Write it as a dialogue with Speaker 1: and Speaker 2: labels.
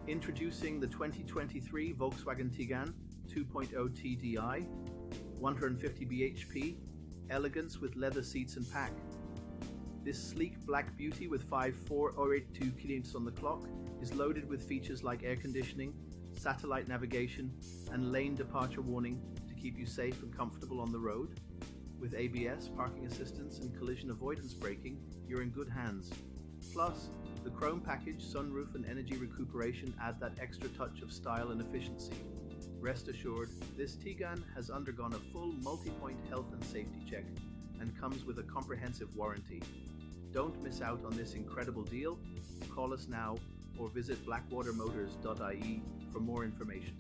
Speaker 1: Introducing the 2023 Volkswagen Tiguan 2.0TDI 150BHP ELEGANCE with leather seats and PAC. This sleek black beauty with 54082 km on the clock is loaded with features like air conditioning, satellite navigation, and lane departure warning to keep you safe and comfortable on the road. With ABS, parking assistance, and collision avoidance braking, you're in good hands. Plus, the chrome package, sunroof, and energy recuperation add that extra touch of style and efficiency. Rest assured, this Tiguan has undergone a full multi-point health and safety check and comes with a comprehensive warranty. Don't miss out on this incredible deal. Call us now or visit blackwatermotors.ie for more information.